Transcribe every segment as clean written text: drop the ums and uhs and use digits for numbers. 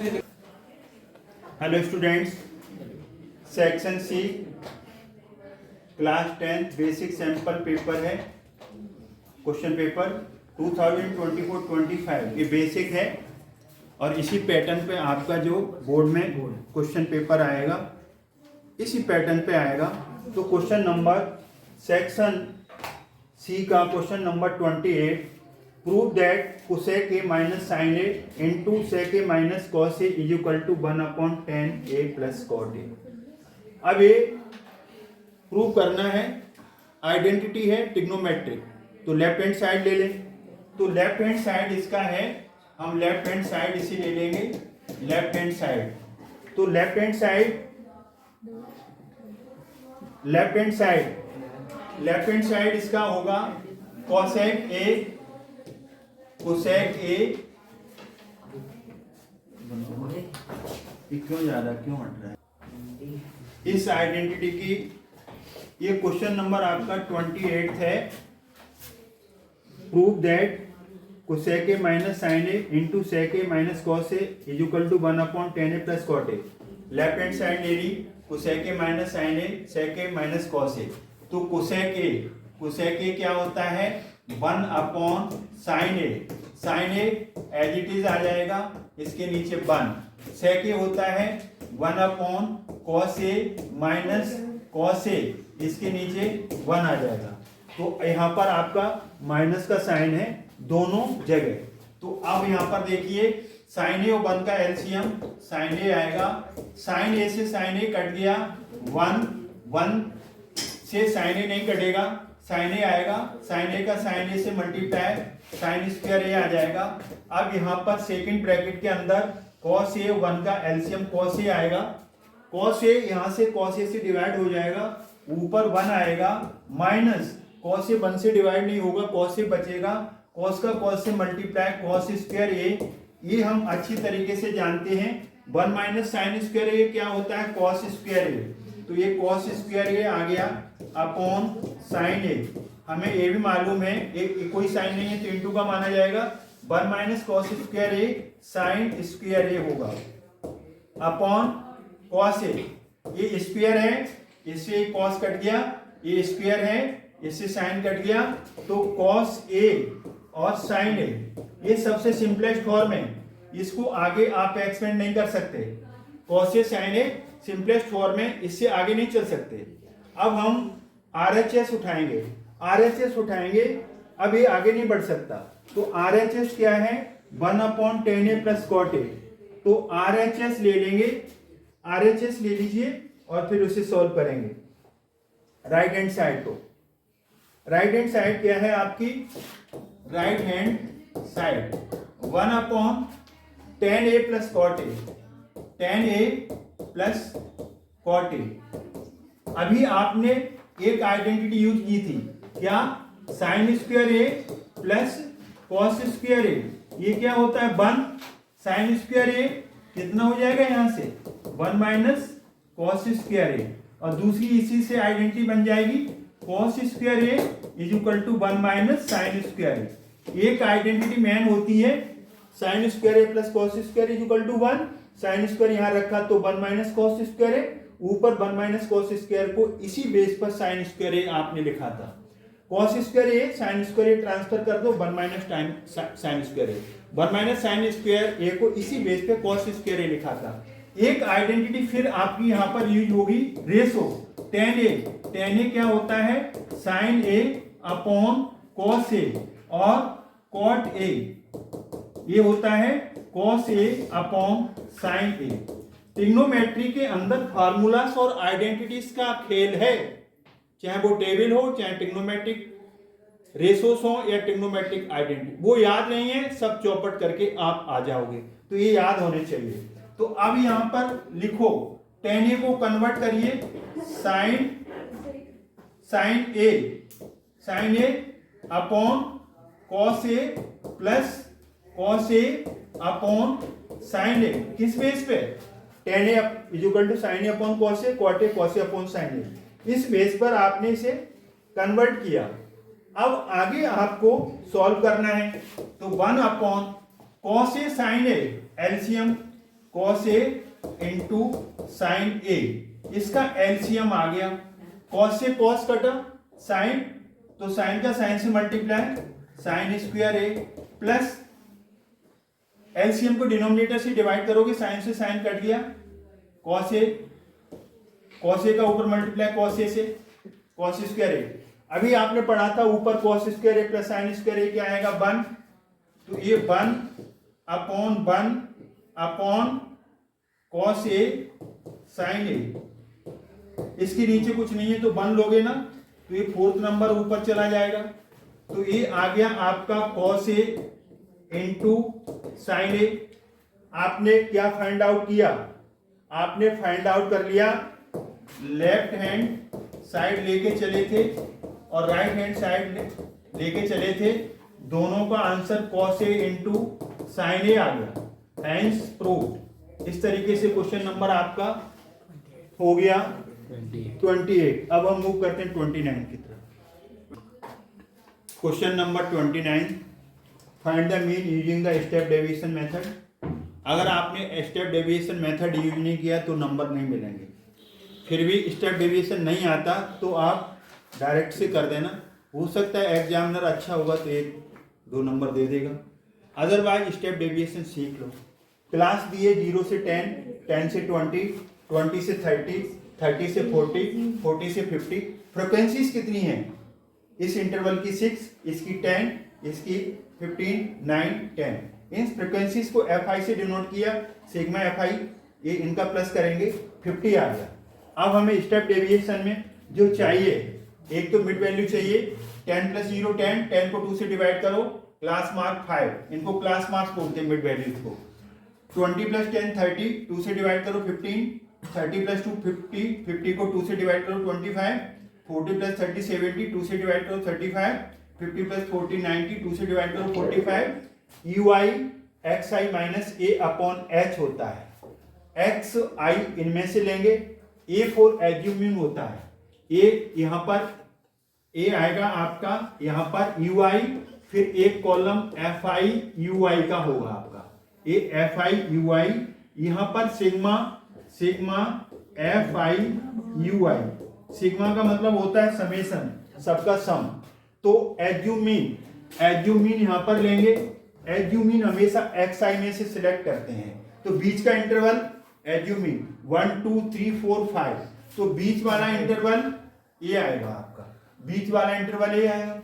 Hello students, section C class 10 basic sample paper है। Question paper 2024-25 ये basic है और इसी पैटर्न पे आपका जो बोर्ड में क्वेश्चन पेपर आएगा इसी पैटर्न पे आएगा। तो क्वेश्चन नंबर सेक्शन सी का question number 28, prove that cosec a minus sin a into sec a minus cos a is equal to 1/tan a plus cot a। अब ये prove करना है, आइडेंटिटी है ट्रिग्नोमेट्रिक। तो लेफ्ट हैंड साइड ले लें। तो लेफ्ट हैंड साइड इसका है, हम लेफ्ट हैंड साइड इसी ले लेंगे। लेफ्ट हैंड साइड, तो लेफ्ट हैंड साइड इसका होगा cosec a क्यों ज्यादा क्यों हट रहा है इस आइडेंटिटी की। ये क्वेश्चन नंबर आपका 28 है। Prove that cosec a minus sin a into sec a minus cos a is equal to 1/tan a plus cot a। Left hand side ले ली, cosec a minus sin a sec a minus cos a। तो cosec a क्या होता है 1/sin a। sin a as it is आ जाएगा, इसके नीचे 1। sec a होता है 1/cos a minus cos a, इसके नीचे 1 आ जाएगा। तो यहाँ पर आपका माइनस का साइन है दोनों जगह। तो अब यहाँ पर देखिए साइन ए और 1 का एलसीएम साइन ए आएगा। साइन ए से साइन ए कट गया, 1 से साइन ए नहीं कटेगा, साइन ए आएगा। साइन ए का साइन ए से मल्टीप्लाई साइन स्क्वायर ए आ जाएगा। अब यहाँ पर सेकंड ब्रैकेट के अंदर cos ए 1 का एलसीएम cos ए आएगा। cos ए यहाँ से cos ए से डिवाइड हो जाएगा, ऊपर 1 आएगा, माइनस cos ए 1 से डिवाइड नहीं होगा, cos ए बचेगा। cos का cos से मल्टीप्लाई cos स्क्वायर ए, ये हम अच्छी तरीके से जानते हैं। 1 माइनस साइन स्क्वायर ए क्या होता है cos स्क्वायर ए। तो ये cos स्क्वायर ए आ गया अपॉन साइन ए। हमें ये भी मालूम है एक कोई साइन नहीं है तो इनटू का माना जाएगा। 1 माइनस cos स्क्वायर ए साइन स्क्वायर ए होगा अपॉन cos ए। ये स्क्वायर है, इससे cos कट गया, ये स्क्वायर है, इससे साइन कट गया। तो cos ए और साइन ए ये सबसे सिंपलेस्ट फॉर्म है, इसको आगे आप एक्सपेंड नहीं कर सकते। cos ए साइन ए सिंपलेस्ट फॉर्म है, इससे आगे नहीं चल सकते। अब हम RHS उठाएंगे, अब ये आगे नहीं बढ़ सकता। तो RHS क्या है 1/tan a plus cot a। तो RHS ले लेंगे, RHS ले लीजिए और फिर उसे सॉल्व करेंगे। राइट हैंड साइड को, राइट हैंड साइड क्या है आपकी, right hand side 1/tan a plus cot a, tan a plus cot a। अभी आपने एक आइडेंटिटी यूज की थी, क्या sign square A plus cos square ए। ये क्या होता है 1 साइन स्क्वायर ए, कितना हो जाएगा यहाँ से 1 माइनस कॉस स्क्वायर ए, और दूसरी इसी से आइडेंटिटी बन जाएगी cos square A is equal to 1 minus sine square A. एक आइडेंटिटी मेन होती है sine square A plus cos square is equal to 1। Sine square यहाँ रखा तो 1 माइनस कॉस स्क्वायर ए, ऊपर 1 माइनस कॉस स्क्वायर को इसी बेस पर साइन स्क्वायर ए आपने लिखा था। कॉस स्क्वायर ए साइन स्क्वायर ए ट्रांसफर कर दो 1 माइनस साइन स्क्वायर ए, 1 माइनस साइन स्क्वायर ए को इसी बेस पे कॉस स्क्वायर ए लिखा था। एक आइडेंटिटी फिर आपकी यहाँ पर यूज होगी रेशो tan ए क्या होता है साइन ए अपॉन कॉस ए और कॉट ए, ये होता है cos A upon sine A. Trigonometry के अंदर फार्मूलास और आइडेंटिटीज का खेल है, चाहे वो टेबल हो, चाहे ट्रिग्नोमेट्रिक रेशोस हो या ट्रिग्नोमेट्रिक आइडेंटिटी। वो याद नहीं है, सब चौपट करके आप आ जाओगे, तो ये याद होने चाहिए। तो अब यहां पर लिखो tan ए को कन्वर्ट करिए sine A upon cos A plus cos A upon sine A. किस बेस पे tan A is equal to sine A upon cos A, cot A cos A upon sine A. इस base पर आपने इसे convert किया। अब आगे आपको सॉल्व करना है। तो 1 upon cos A sign A, LCM cos A into sine ए, इसका एलसीएम आ गया। कॉस से कॉस कटा, साइन, तो साइन का साइन से multiply, sign square A plus LCM को डिनोमिनेटर से डिवाइड करोगे, साइन से साइन कट गया, कॉस ए का ऊपर मल्टीप्लाई कॉस ए से, कॉस स्क्वायर ए। अभी आपने पढ़ा था ऊपर cos square A plus sign square ए क्या आएगा 1, तो ये 1 अपॉन कॉस ए साइन ए, इसके नीचे कुछ नहीं है तो 1 लोगे ना, तो ये 4th नंबर ऊपर चला जाएगा। तो ये आ गया आपका कॉस ए इंटू साइन ए। आपने क्या फाइंड आउट किया, आपने फाइंड आउट कर लिया, लेफ्ट हैंड साइड लेके चले थे और राइट हैंड साइड लेके चले थे, दोनों का answer cos A into sine ए आ गया, हैंस प्रूव्ड। इस तरीके से क्वेश्चन नंबर आपका हो गया 28। अब हम मूव करते हैं 29 की तरफ। Question number 29, find the mean using the step deviation method. अगर आपने स्टेप डेविएशन मेथड यूज नहीं किया तो नंबर नहीं मिलेंगे। फिर भी स्टेप डेविएशन नहीं आता तो आप डायरेक्ट से कर देना, हो सकता है एग्जामिनर अच्छा होगा तो 1-2 नंबर दे देगा, अदरवाइज स्टेप डेविएशन सीख लो। क्लास दिए 0 से 10, 10 से 20, 20 से 30, 30 से 40, 40 से 50। फ्रिक्वेंसीज कितनी है इस इंटरवल की 6, इसकी 10, इसकी 15, 9, 10। इन फ्रिक्वेंसीज को FI से डिनोट किया, सिग्मा FI, ये इनका प्लस करेंगे 50 आ गया। अब हमें स्टेप डेविएशन में जो चाहिए, एक तो मिड वैल्यू चाहिए, 10 + 0 10, 10 को 2 से डिवाइड करो, क्लास मार्क 5, इनको क्लास मार्क्स बोलते हैं मिड वैल्यूज को। 20 + 10 30, 2 से डिवाइड करो 15, 30 + 2 50, 50 को 2 से डिवाइड करो 25, 40 + 30 70, 2 से डिवाइड करो 35, 50 + 40 90, 2 से डिवाइड करो 45। UI XI - A upon H होता है, XI इनमें से लेंगे, A फॉर एज्यूमिन होता है, A यहाँ पर A आएगा आपका यहाँ पर UI, फिर एक कॉलम FI UI का होगा आपका, A FI UI, यहाँ पर सिग्मा FI UI, सिग्मा का मतलब होता है समेशन, सबका सम। तो एज्यूमिन यहाँ पर लेंगे, एज्यूमिन हमेशा XI में से सिलेक्ट करते हैं, तो बीच का इंटरवल एज्यूमिन 1 2 3 4 5, तो बीच वाला इंटरवल ये आएगा आपका, बीच वाला इंटरवल ये आएगा।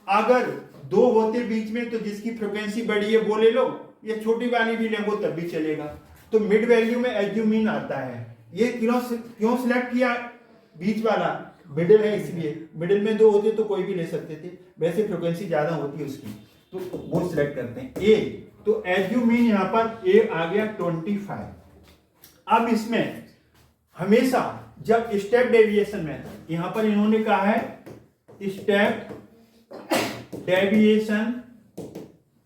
अगर 2 होते बीच में तो जिसकी फ्रिक्वेंसी बड़ी है वो ले लो, ये छोटी वाली भी ले वो तब भी चलेगा। तो मिड वैल्यू में एज्यूमिन आता है। ये क्यों सिलेक्ट किया बीच वाला, मिडिल है इसलिए, मिडिल में 2 होते तो कोई भी ले सकते थे, वैसे फ्रिक्वेंसी ज्यादा होती है उसकी, तो वो सिलेक्ट करते हैं ए। तो एज्यूमिन यहाँ पर ए आ गया 25। अब इसमें हमेशा जब स्टेप डेविएशन मेथड, यहां पर इन्होंने कहा है step deviation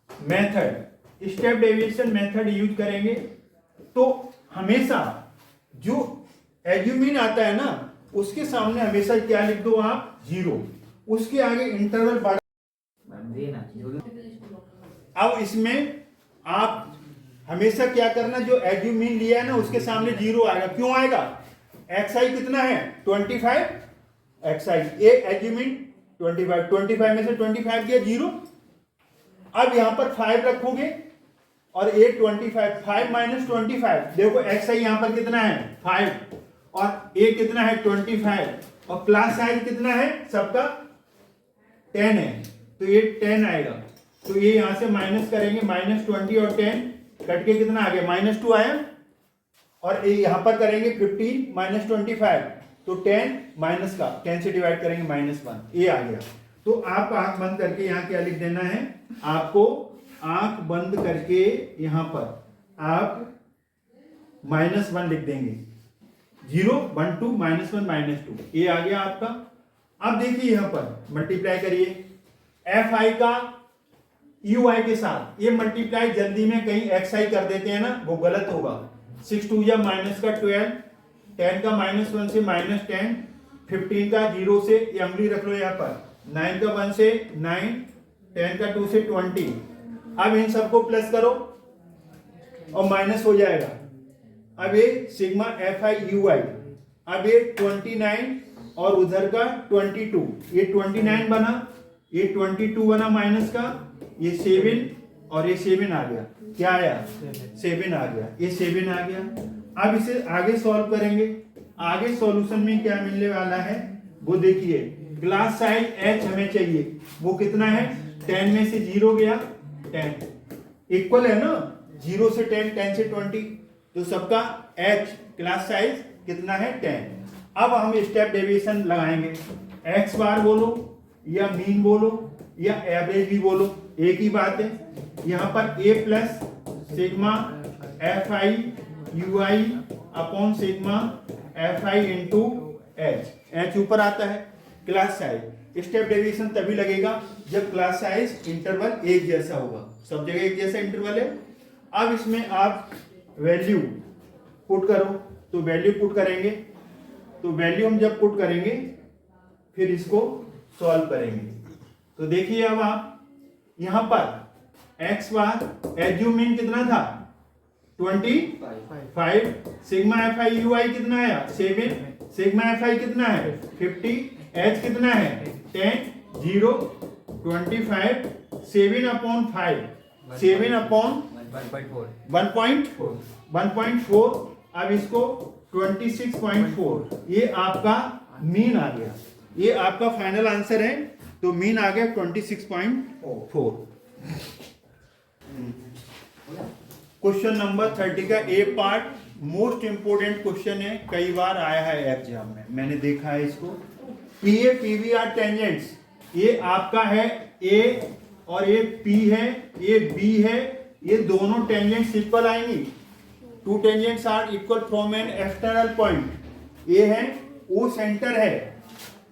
method, step deviation method use करेंगे तो हमेशा जो एज्यूमिन आता है ना उसके सामने हमेशा क्या लिख दो आप 0, उसके आगे इंटरवल बढ़ा। अब इसमें आप हमेशा क्या करना, जो एज्यूमिन लिया है ना उसके सामने 0 आएगा। क्यों आएगा, XI कितना है 25, XI ए एज्यूमिन 25, 25 में से 25 किया 0। अब यहां पर 5 रखोगे और ए 25, 5 - 25, देखो XI यहां पर कितना है 5 और ए कितना है 25 और क्लास साइज कितना है सबका 10 है, तो ये 10 आएगा। तो ये यहां से माइनस करेंगे, -20 और 10 कट के कितना आ गया -2 आया, और यहां पर करेंगे 15 - 25, तो 10 माइनस का 10 से डिवाइड करेंगे -1, ये आ गया। तो आप आंख बंद करके यहाँ क्या लिख देना है, आपको आंख बंद करके यहां पर आप -1 लिख देंगे, 0 1 2 -1 -2, ये आ गया आपका। अब देखिए यहां पर मल्टीप्लाई करिए FI का UI के साथ, ये मल्टीप्लाई जल्दी में कहीं XI कर देते हैं ना, वो गलत होगा। 6 2 या -12, 10 का -1 से -10, 15 का 0 से ये अंगुली रख लो यहाँ पर, 9 का 1 से 9, 10 का 2 से 20। अब इन सबको प्लस करो और माइनस हो जाएगा, अब ये सिग्मा एफ आई यू आई, अब ये 29 और उधर का 22, ये 29 बना, ये 22 बना माइनस का, ये 7 और ये 7 आ गया, क्या आया 7 आ गया, ये 7 आ गया। अब इसे आगे सॉल्व करेंगे, आगे सॉल्यूशन में क्या मिलने वाला है वो देखिए। क्लास साइज h हमें चाहिए, वो कितना है 10 में से 0 गया 10, इक्वल है ना 0 से 10, 10 से 20, तो सबका h क्लास साइज कितना है 10। अब हम स्टेप डेविएशन लगाएंगे, x बार बोलो या मीन बोलो या एवरेज भी बोलो, एक ही बात है। यहाँ पर a plus sigma F I you I upon sigma F I into H ऊपर आता है। क्लास साइज स्टेप डेविएशन तभी लगेगा जब क्लास साइज इंटरवल एक जैसा होगा, सब जगह एक जैसा इंटरवल है। अब इसमें आप वैल्यू पुट करो, तो वैल्यू पुट करेंगे, तो वैल्यू हम जब पुट करेंगे फिर इसको सॉल्व करेंगे। तो देखिए अब आप यहां पर x बार एज्यूमिंग कितना था 25, सिग्मा एफ आई यू आई कितना आया 7, सिग्मा एफ आई कितना है 50, h कितना है 10, 0, 25, 7 अपॉन 5, 7 अपॉन 1.4, अब इसको 26.4, ये आपका मीन आ गया, ये आपका फाइनल आंसर है, तो मीन आ गया 26.4। क्वेश्चन नंबर 30 का ए पार्ट मोस्ट इंपोर्टेंट क्वेश्चन है, कई बार आया है एग्जाम में, मैंने देखा है इसको। पीए पीवीआर टेंजेंट्स, ये आपका है ए और ये पी है, ये बी है, ये दोनों टेंजेंट्स इक्वल आएंगी। Two tangents are equal from an external point, A है ओ सेंटर है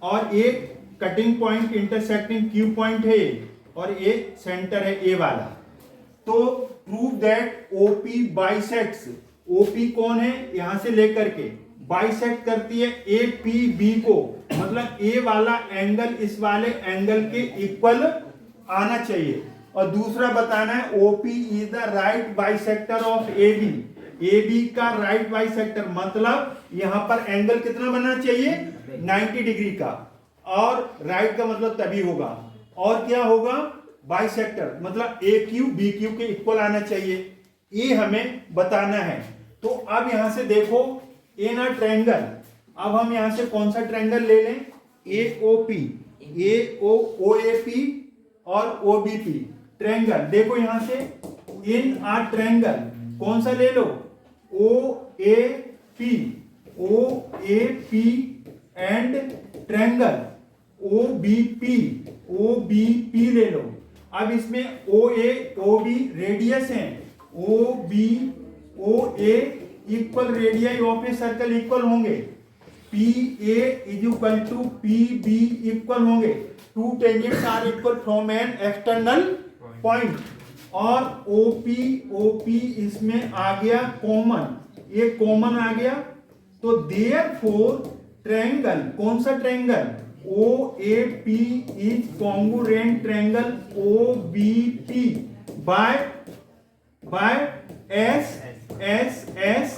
और ये cutting point intersecting Q point है और ये सेंटर है ए वाला। तो prove that OP bisects, OP कौन है यहां से लेकर के बाइसेक्ट करती है ए पी बी को, मतलब ए वाला एंगल इस वाले एंगल के इक्वल आना चाहिए। और दूसरा बताना है OP is the right bisector of A B, A B का राइट बाइसेक्टर, मतलब यहां पर एंगल कितना बनना चाहिए 90 डिग्री का, और राइट का मतलब तभी होगा, और क्या होगा बाइसेक्टर, मतलब ए क्यू बी क्यू के इक्वल आना चाहिए, ये हमें बताना है। तो अब यहां से देखो इन अ ट्रायंगल, अब हम यहां से कौन सा ट्रायंगल ले लें, ए O P, A O A P और ओ बी पी ट्रायंगल। देखो यहां से इन अ ट्रायंगल कौन सा ले लो O A P, O A P and triangle O B P ले लो। अब इसमें ओ ए ओ बी रेडियस है, O B O A equal radius of a circle equal होंगे, P A is equal to P B equal होंगे, two tangents are equal from an external point, और O P इसमें आ गया कॉमन, ये common आ गया, तो therefore triangle कौन सा triangle O A P is congruent triangle O B P by S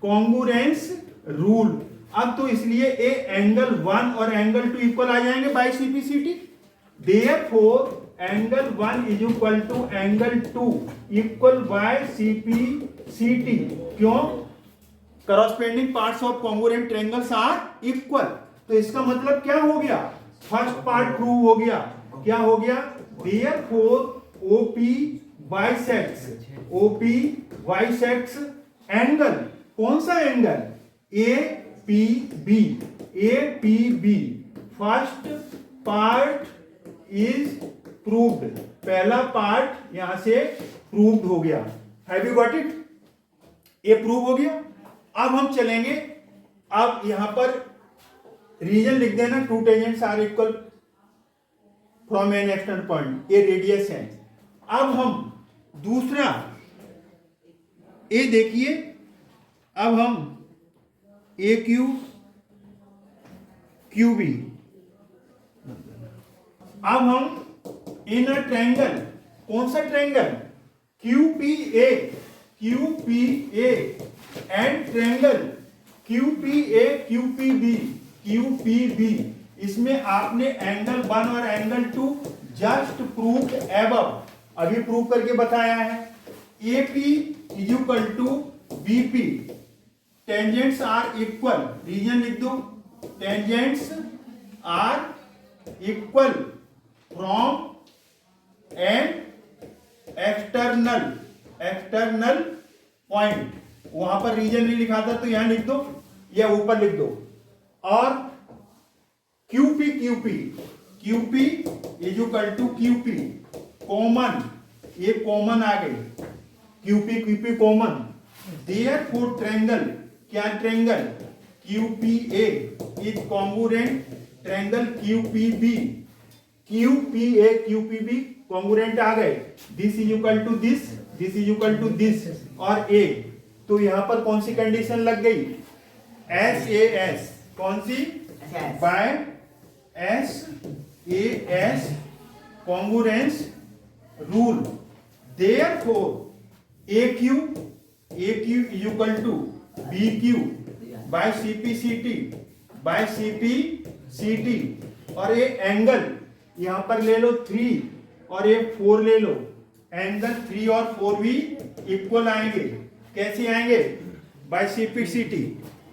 congruence rule. अब तो इसलिए ए एंगल 1 और एंगल 2 इक्वल आ जाएंगे by CPCT, therefore angle 1 is equal to angle 2 equal by CPCT. क्यों? Corresponding parts of congruent triangles are equal. तो इसका मतलब क्या हो गया, फर्स्ट पार्ट प्रूव हो गया, क्या हो गया, देयरफॉर ओपी बाइसेक्ट्स एंगल, कौन सा angle A P B, first part is proved, पहला पार्ट यहां से प्रूव्ड हो गया। Have you got it? ये प्रूव हो गया। अब हम चलेंगे, अब यहां पर रीजन लिख देना, two tangents are equal from an external point, ये रेडियस है। अब हम दूसरा ए देखिए, अब हम ए क्यू क्यू बी, अब हम इन अ ट्रायंगल, कौन सा triangle Q P A and triangle QPA QPB इसमें आपने एंगल 1 और एंगल 2 जस्ट प्रूव एबव, अभी प्रूव करके बताया है। AP is equal to BP, tangents are equal, reason लिख दो, tangents are equal from an external point, वहां पर रीजन नहीं लिखा था तो यहां लिख दो या ऊपर लिख दो। और QP is equal to QP common, ये कॉमन आ गई, QP कॉमन, देयरफॉर ट्रायंगल, क्या triangle QPA is congruent triangle QPB, QPA QPB congruent आ गए, this is equal to this, this is equal to this और A, तो यहां पर कौन सी कंडीशन लग गई, SAS, कौन सी, by SAS congruence rule, therefore AQ is equal to BQ by CPCT, और ये एंगल यहां पर ले लो 3 और ये 4 ले लो, एंगल 3 और 4 भी इक्वल आएंगे, कैसे आएंगे, बाय CPCT,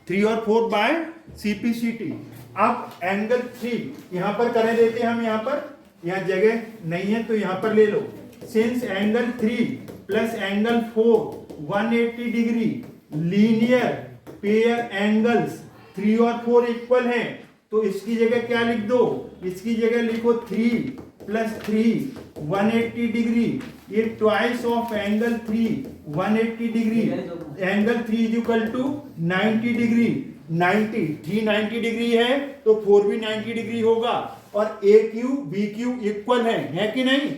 3 और 4 बाय CPCT। अब एंगल 3 यहां पर कर देते हैं हम, यहां पर, यहां जगह नहीं है तो यहां पर ले लो, since angle 3 plus angle 4 180 degree linear pair angles 3 और 4 इक्वल हैं, तो इसकी जगह क्या लिख दो, इसकी जगह लिखो 3 प्लस 3 180 डिग्री, ये twice of angle 3 180 degree, angle 3 is equal to 90 degree, 3 90 degree है तो 4 भी 90 डिग्री होगा, और AQ BQ इक्वल है कि नहीं,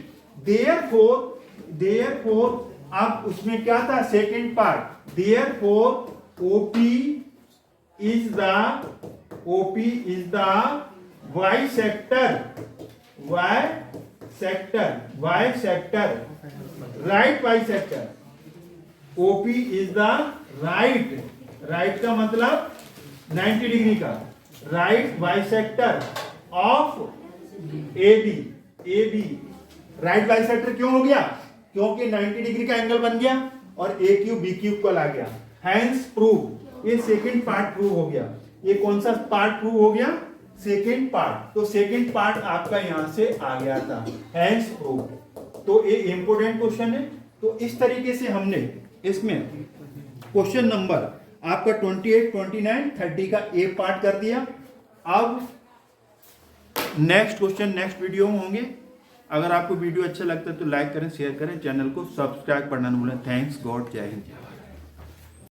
देयरफॉर अब उसमें क्या था, second part, therefore OP is the Y sector, right Y sector, OP is the right का मतलब 90 डिग्री का, right Y sector of AB, right Y sector क्यों हो गया, क्योंकि 90 डिग्री का एंगल बन गया और AQ BQ इक्वल आ गया, हैंस प्रूव, ये सेकंड पार्ट प्रूव हो गया। ये कौन सा पार्ट प्रूव हो गया, सेकंड पार्ट, तो सेकंड पार्ट आपका यहां से आ गया था, हैंस प्रूव, तो ये इंपोर्टेंट क्वेश्चन है। तो इस तरीके से हमने इसमें क्वेश्चन नंबर आपका 28, 29, 30 का A पार्ट कर दिया। अब नेक्स्ट क्वेश्चन नेक्स्ट वीडियो में होंगे। अगर आपको वीडियो अच्छा लगता है तो लाइक करें, शेयर करें, चैनल को सब्सक्राइब करना न भूलें। थैंक्स गॉड, जय हिंद।